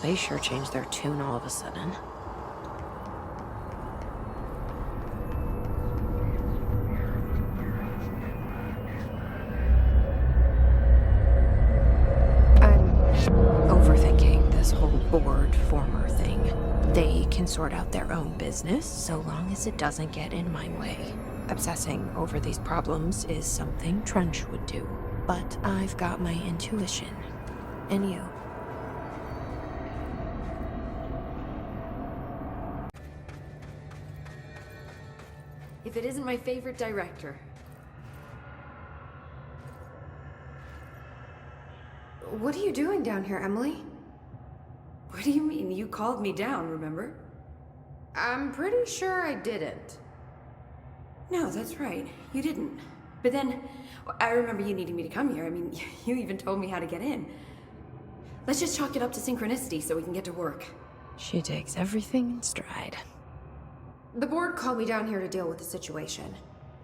They sure changed their tune all of a sudden. Overthinking this whole board former thing. They can sort out their own business so long as it doesn't get in my way. Obsessing over these problems is something Trench would do, but I've got my intuition. And you? If it isn't my favorite director. What are you doing down here, Emily? What do you mean? You called me down, remember? I'm pretty sure I didn't. No, that's right. You didn't. But then, I remember you needing me to come here. I mean, you even told me how to get in. Let's just chalk it up to synchronicity so we can get to work. She takes everything in stride. The board called me down here to deal with the situation.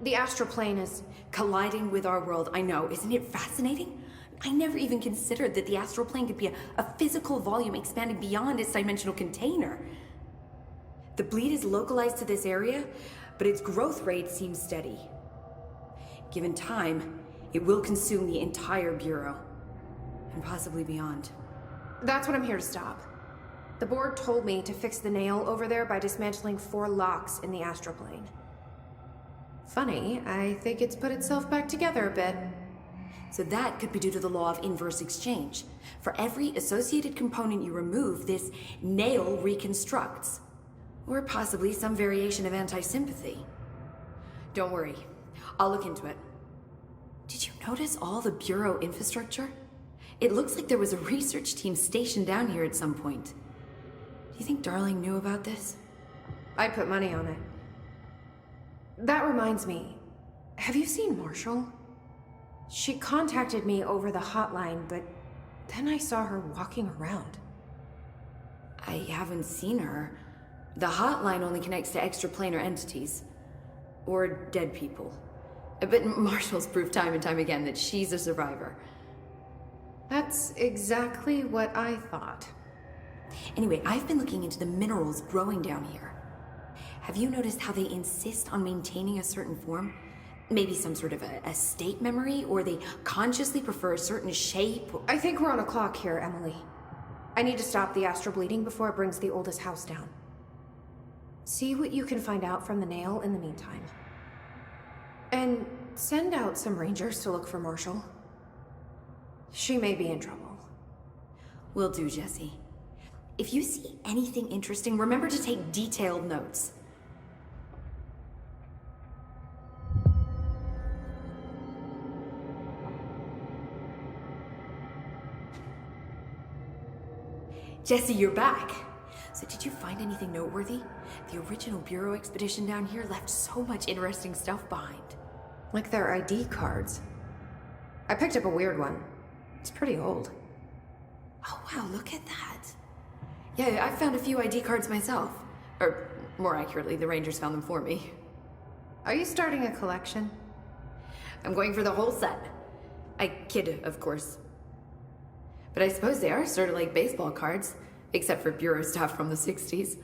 The astral plane is colliding with our world, I know. Isn't it fascinating? I never even considered that the astral plane could be a physical volume expanding beyond its dimensional container. The bleed is localized to this area, but its growth rate seems steady. Given time, it will consume the entire Bureau, and possibly beyond. That's what I'm here to stop. The board told me to fix the nail over there by dismantling 4 locks in the astral plane. Funny, I think it's put itself back together a bit. So that could be due to the law of inverse exchange. For every associated component you remove, this nail reconstructs. Or possibly some variation of anti-sympathy. Don't worry, I'll look into it. Did you notice all the Bureau infrastructure? It looks like there was a research team stationed down here at some point. Do you think Darling knew about this? I'd put money on it. That reminds me, have you seen Marshall? She contacted me over the hotline, but then I saw her walking around. I haven't seen her. The hotline only connects to extraplanar entities. Or dead people. But Marshall's proved time and time again that she's a survivor. That's exactly what I thought. Anyway, I've been looking into the minerals growing down here. Have you noticed how they insist on maintaining a certain form? Maybe some sort of a state memory, or they consciously prefer a certain shape? I think we're on a clock here, Emily. I need to stop the astral bleeding before it brings the oldest house down. See what you can find out from the nail in the meantime. And send out some rangers to look for Marshall. She may be in trouble. Will do, Jessie. If you see anything interesting, remember to take detailed notes. Jessie, you're back. So did you find anything noteworthy? The original Bureau expedition down here left so much interesting stuff behind. Like their ID cards. I picked up a weird one. It's pretty old. Oh wow, look at that. Yeah, I found a few ID cards myself. Or, more accurately, the Rangers found them for me. Are you starting a collection? I'm going for the whole set. I kid, of course. But I suppose they are sort of like baseball cards, except for Bureau stuff from the 60s.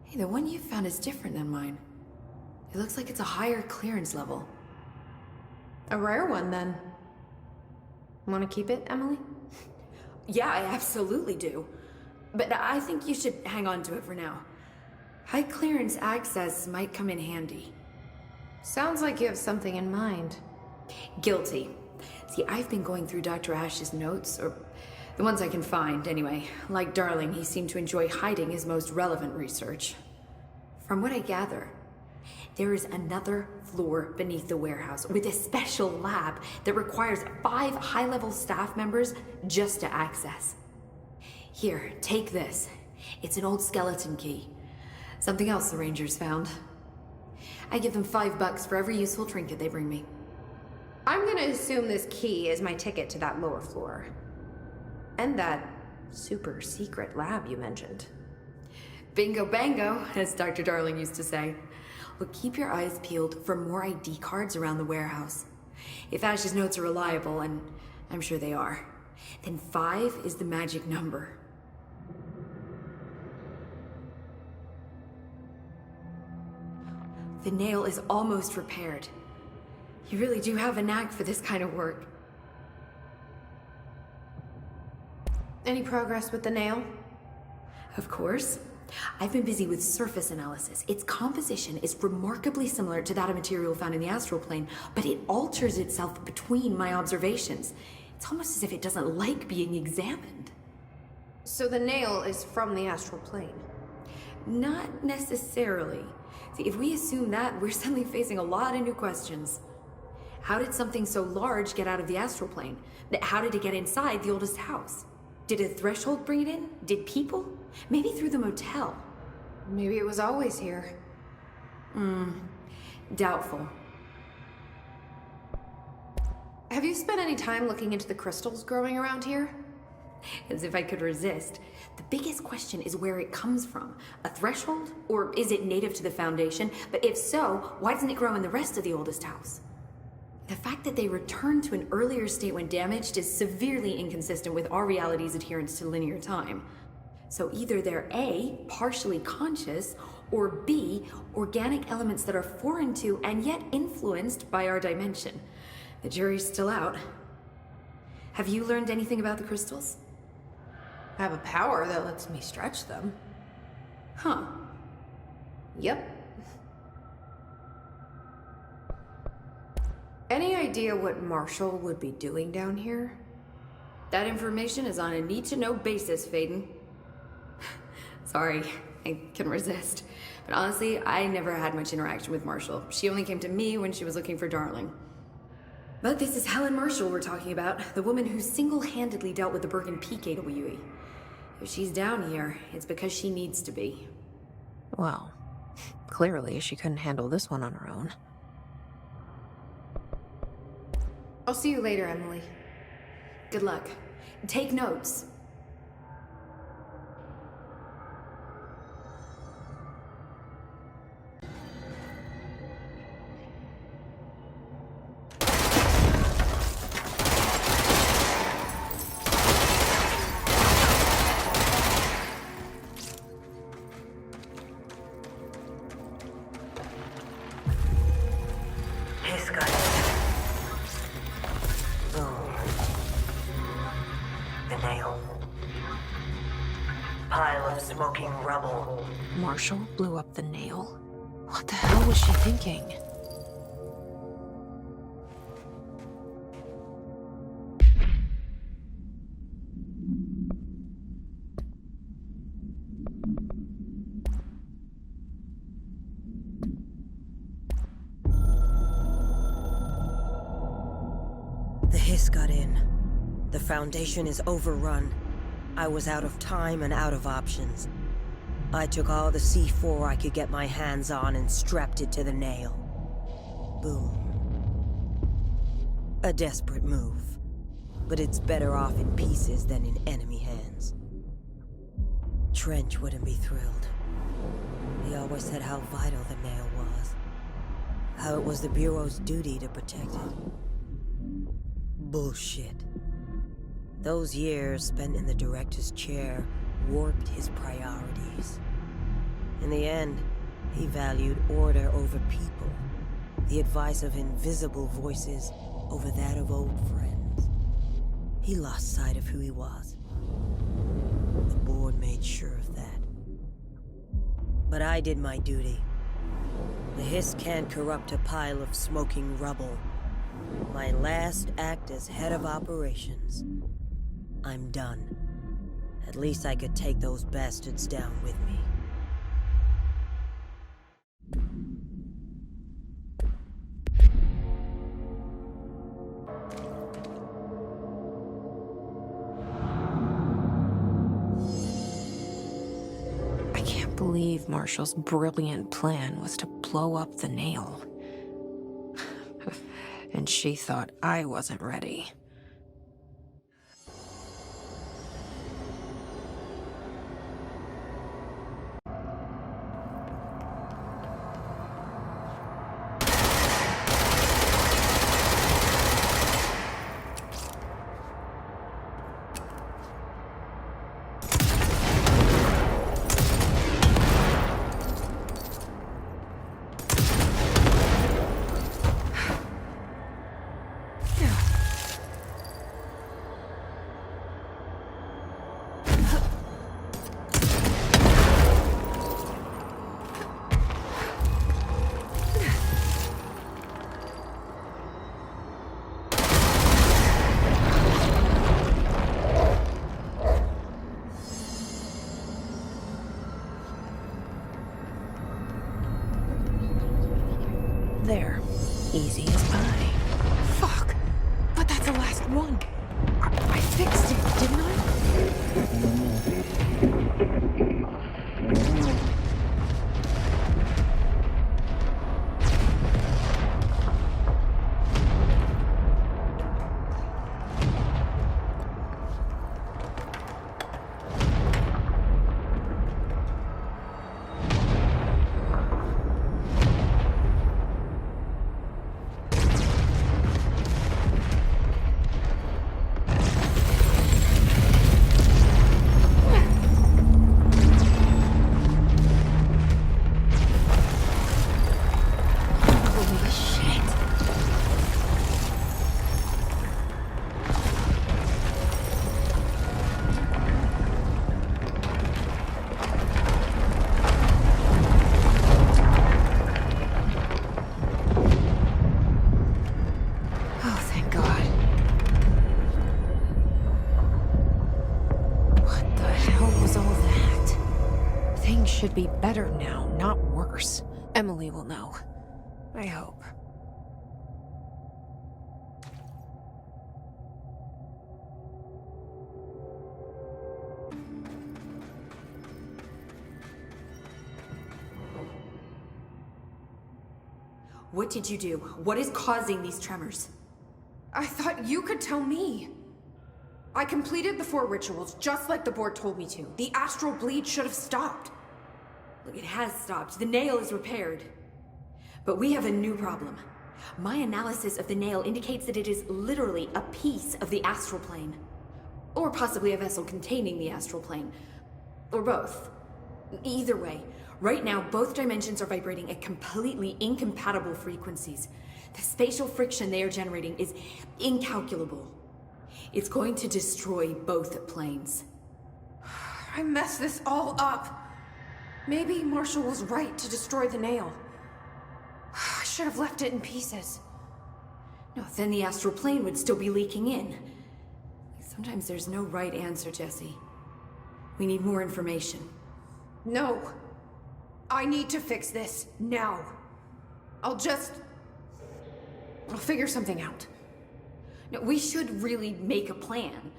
Hey, the one you found is different than mine. It looks like it's a higher clearance level. A rare one, then. Want to keep it, Emily? Yeah, I absolutely do. But I think you should hang on to it for now. High clearance access might come in handy. Sounds like you have something in mind. Guilty. See, I've been going through Dr. Ash's notes, or the ones I can find, anyway. Like Darling, he seemed to enjoy hiding his most relevant research. From what I gather, there is another floor beneath the warehouse with a special lab that requires 5 high-level staff members just to access. Here, take this. It's an old skeleton key. Something else the Rangers found. I give them $5 for every useful trinket they bring me. I'm gonna assume this key is my ticket to that lower floor. And that super secret lab you mentioned. Bingo bango, as Dr. Darling used to say. But keep your eyes peeled for more ID cards around the warehouse. If Ash's notes are reliable, and I'm sure they are, then 5 is the magic number. The nail is almost repaired. You really do have a knack for this kind of work. Any progress with the nail? Of course. I've been busy with surface analysis. Its composition is remarkably similar to that of material found in the astral plane, but it alters itself between my observations. It's almost as if it doesn't like being examined. So the nail is from the astral plane? Not necessarily. See, if we assume that, we're suddenly facing a lot of new questions. How did something so large get out of the astral plane? How did it get inside the oldest house? Did a threshold bring it in? Did people? Maybe through the motel. Maybe it was always here. Doubtful. Have you spent any time looking into the crystals growing around here? As if I could resist. The biggest question is where it comes from. A threshold? Or is it native to the Foundation? But if so, why doesn't it grow in the rest of the oldest house? The fact that they returned to an earlier state when damaged is severely inconsistent with our reality's adherence to linear time. So either they're A, partially conscious, or B, organic elements that are foreign to and yet influenced by our dimension. The jury's still out. Have you learned anything about the crystals? I have a power that lets me stretch them. Huh. Yep. Any idea what Marshall would be doing down here? That information is on a need-to-know basis, Faden. Sorry, I couldn't resist. But honestly, I never had much interaction with Marshall. She only came to me when she was looking for Darling. But this is Helen Marshall we're talking about, the woman who single-handedly dealt with the Bergen Peak AWE. If she's down here, it's because she needs to be. Well, clearly she couldn't handle this one on her own. I'll see you later, Emily. Good luck. Take notes. Smoking rubble. Marshall blew up the nail? What the hell was she thinking? The hiss got in. The Foundation is overrun. I was out of time and out of options. I took all the C4 I could get my hands on and strapped it to the nail. Boom. A desperate move. But it's better off in pieces than in enemy hands. Trench wouldn't be thrilled. He always said how vital the nail was. How it was the Bureau's duty to protect it. Bullshit. Those years spent in the director's chair warped his priorities. In the end, he valued order over people, the advice of invisible voices over that of old friends. He lost sight of who he was. The board made sure of that. But I did my duty. The hiss can't corrupt a pile of smoking rubble. My last act as head of operations. I'm done. At least I could take those bastards down with me. I can't believe Marshall's brilliant plan was to blow up the nail. And she thought I wasn't ready. Things should be better now, not worse. Emily will know. I hope. What did you do? What is causing these tremors? I thought you could tell me. I completed the 4 rituals just like the board told me to. The astral bleed should have stopped. Look, it has stopped. The nail is repaired. But we have a new problem. My analysis of the nail indicates that it is literally a piece of the astral plane. Or possibly a vessel containing the astral plane. Or both. Either way, right now both dimensions are vibrating at completely incompatible frequencies. The spatial friction they are generating is incalculable. It's going to destroy both planes. I messed this all up. Maybe Marshall was right to destroy the nail. I should have left it in pieces. No, then the astral plane would still be leaking in. Sometimes there's no right answer, Jesse. We need more information. No. I need to fix this now. I'll figure something out. No, we should really make a plan.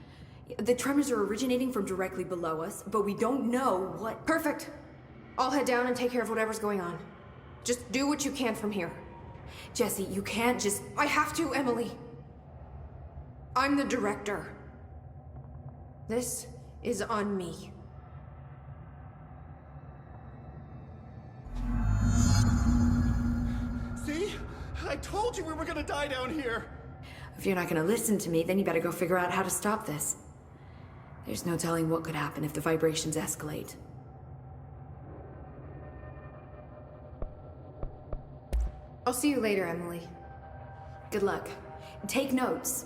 The tremors are originating from directly below us, but we don't know what... Perfect. I'll head down and take care of whatever's going on. Just do what you can from here. Jesse, you can't just... I have to, Emily. I'm the director. This is on me. See? I told you we were gonna die down here! If you're not gonna listen to me, then you better go figure out how to stop this. There's no telling what could happen if the vibrations escalate. I'll see you later, Emily. Good luck. Take notes.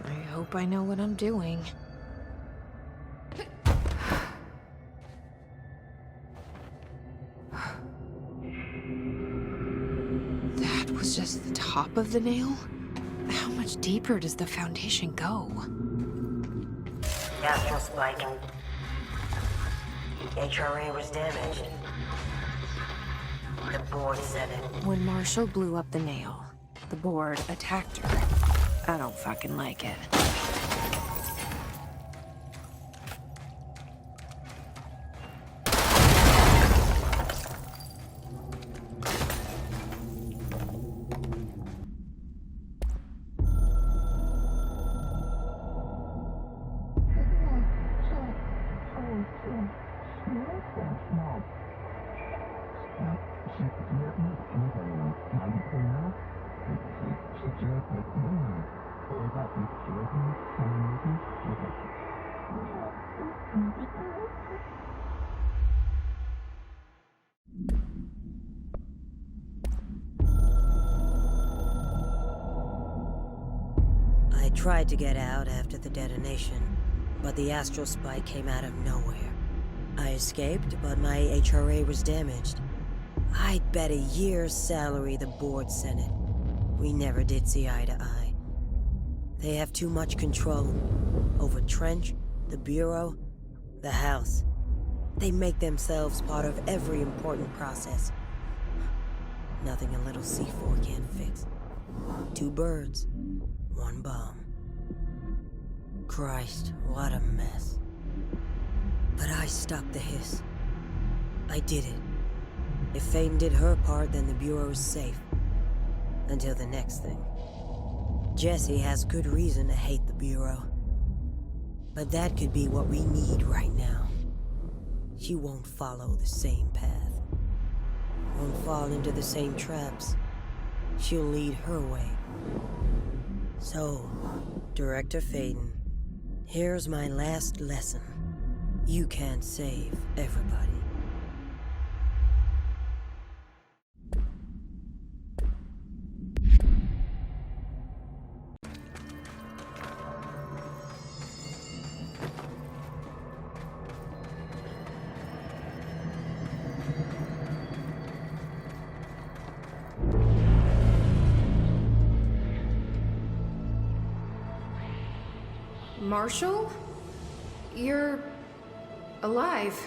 I hope I know what I'm doing. That was just the top of the nail? How much deeper does the foundation go? Astral spike. HRA was damaged. The board said it. When Marshall blew up the nail, the board attacked her. I don't fucking like it. I tried to get out after the detonation, but the astral spike came out of nowhere. I escaped, but my HRA was damaged. I'd bet a year's salary the board sent it. We never did see eye to eye. They have too much control over Trench, the Bureau, the House. They make themselves part of every important process. Nothing a little C4 can't fix. 2 birds, 1 bomb. Christ, what a mess. But I stopped the hiss. I did it. If Faden did her part, then the Bureau is safe. Until the next thing. Jesse has good reason to hate the Bureau. But that could be what we need right now. She won't follow the same path. Won't fall into the same traps. She'll lead her way. So, Director Faden, here's my last lesson. You can't save everybody. Marshall? You're alive.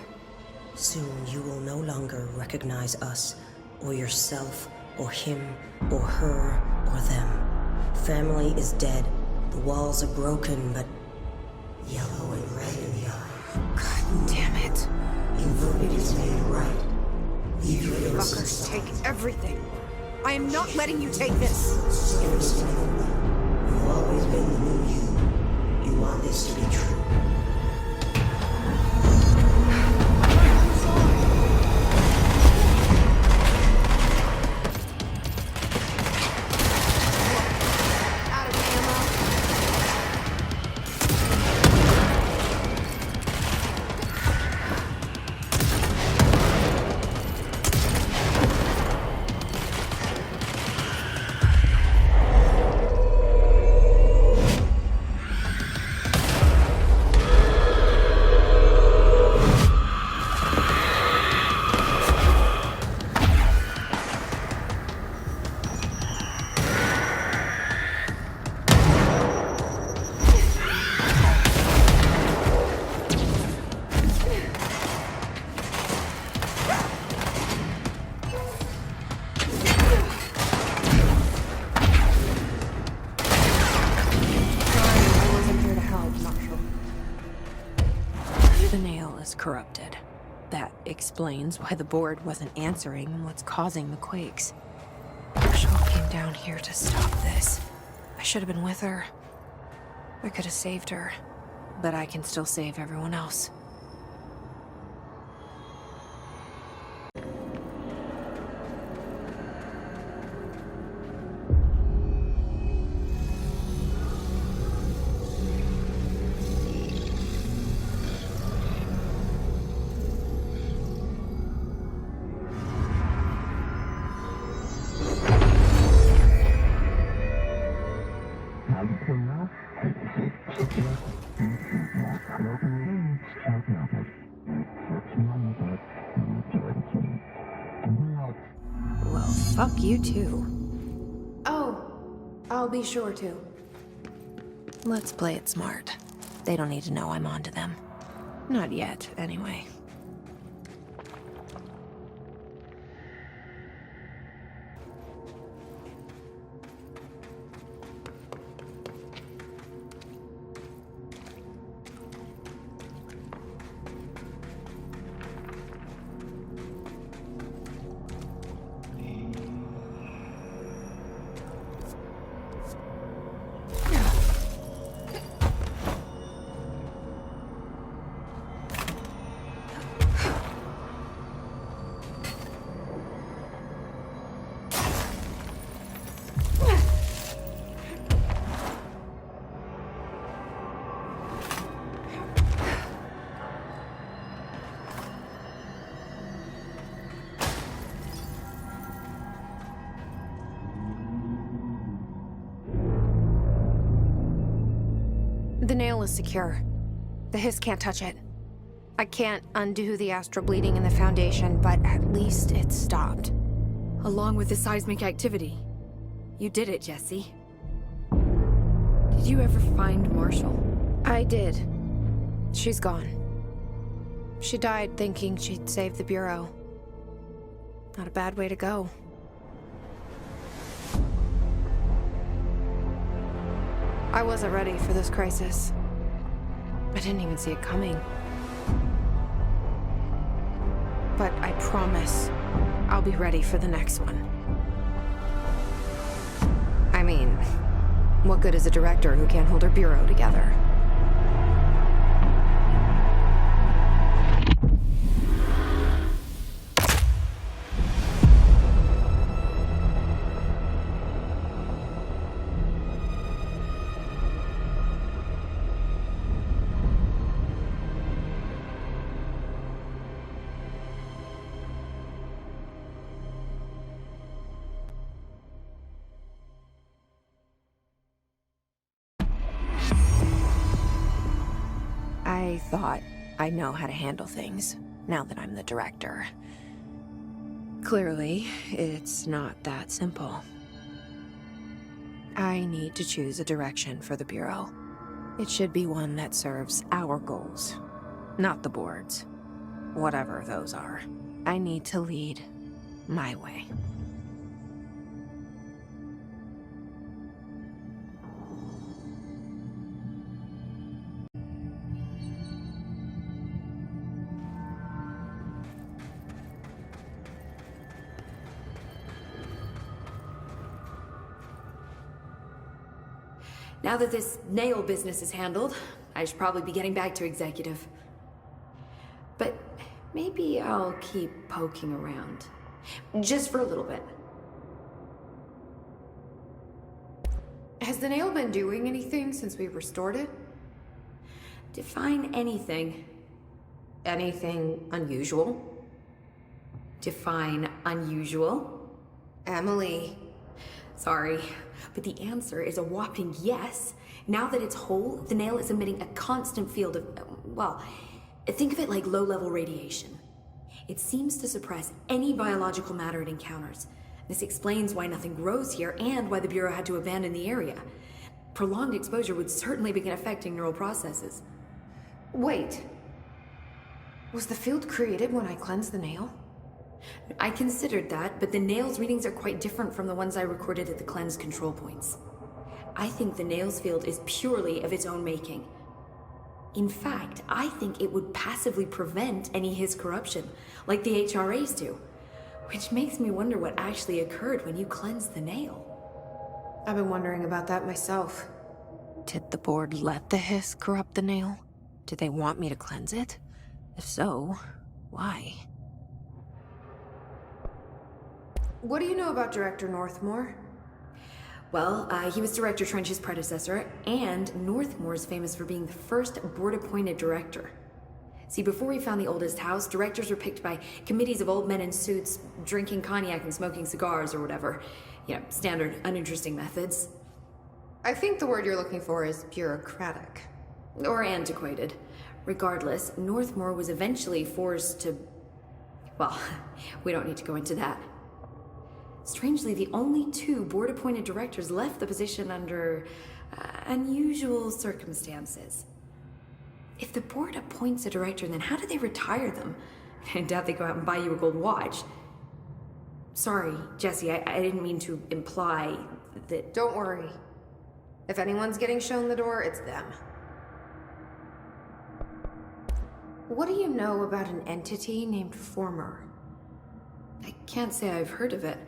Soon you will no longer recognize us, or yourself, or him, or her, or them. Family is dead. The walls are broken, but yellow and red in the eye. God damn it. Your verdict is made right. Leave your innocence. Fuckers take everything. I am not letting you take this. Innocent only. You've always been the new you. You want this to be true. Out of ammo. I wasn't here to help, Marshall. The nail is corrupted. That explains why the board wasn't answering and what's causing the quakes. Marshall came down here to stop this. I should have been with her. I could have saved her. But I can still save everyone else. Well, fuck you too. Oh, I'll be sure to. Let's play it smart. They don't need to know I'm onto them. Not yet, anyway. The nail is secure. The hiss can't touch it. I can't undo the astral bleeding in the Foundation, but at least it's stopped. Along with the seismic activity. You did it, Jesse. Did you ever find Marshall? I did. She's gone. She died thinking she'd save the Bureau. Not a bad way to go. I wasn't ready for this crisis. I didn't even see it coming. But I promise, I'll be ready for the next one. I mean, what good is a director who can't hold her bureau together? I thought I know how to handle things, now that I'm the director. Clearly, it's not that simple. I need to choose a direction for the Bureau. It should be one that serves our goals, not the board's. Whatever those are. I need to lead my way. Now that this nail business is handled, I should probably be getting back to executive. But maybe I'll keep poking around. Just for a little bit. Has the nail been doing anything since we restored it? Define anything. Anything unusual? Define unusual. Emily. Sorry, but the answer is a whopping yes. Now that it's whole, the nail is emitting a constant field of, well, think of it like low-level radiation. It seems to suppress any biological matter it encounters. This explains why nothing grows here and why the Bureau had to abandon the area. Prolonged exposure would certainly begin affecting neural processes. Wait. Was the field created when I cleansed the nail? I considered that, but the nail's readings are quite different from the ones I recorded at the cleanse control points. I think the nail's field is purely of its own making. In fact, I think it would passively prevent any His corruption, like the HRAs do. Which makes me wonder what actually occurred when you cleansed the nail. I've been wondering about that myself. Did the board let the hiss corrupt the nail? Did they want me to cleanse it? If so, why? What do you know about Director Northmore? Well, he was Director Trench's predecessor, and Northmore's famous for being the first board-appointed director. See, before we found the oldest house, directors were picked by committees of old men in suits, drinking cognac and smoking cigars or whatever. You know, standard, uninteresting methods. I think the word you're looking for is bureaucratic. Or antiquated. Regardless, Northmore was eventually forced to... Well, we don't need to go into that. Strangely, the only two board-appointed directors left the position under unusual circumstances. If the board appoints a director, then how do they retire them? I doubt they go out and buy you a gold watch. Sorry, Jesse, I didn't mean to imply that... Don't worry. If anyone's getting shown the door, it's them. What do you know about an entity named Former? I can't say I've heard of it.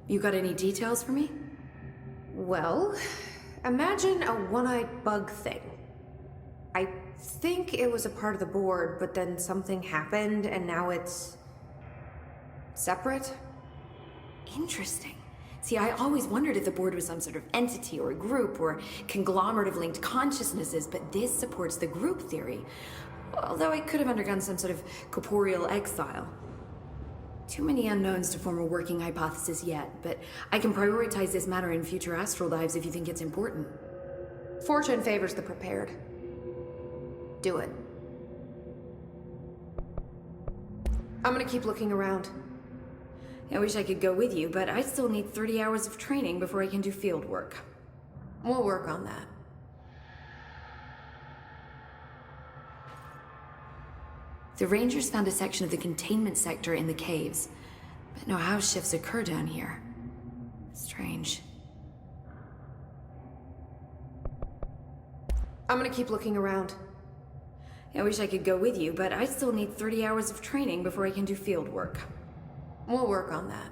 You got any details for me? Well, imagine a one-eyed bug thing. I think it was a part of the board, but then something happened and now it's... separate? Interesting. See, I always wondered if the board was some sort of entity or group or conglomerate of linked consciousnesses, but this supports the group theory. Although it could have undergone some sort of corporeal exile. Too many unknowns to form a working hypothesis yet, but I can prioritize this matter in future astral dives if you think it's important. Fortune favors the prepared. Do it. I'm gonna keep looking around. I wish I could go with you, but I still need 30 hours of training before I can do field work. We'll work on that. The Rangers found a section of the containment sector in the caves, but no house shifts occur down here. Strange. I'm gonna keep looking around. I wish I could go with you, but I still need 30 hours of training before I can do field work. We'll work on that.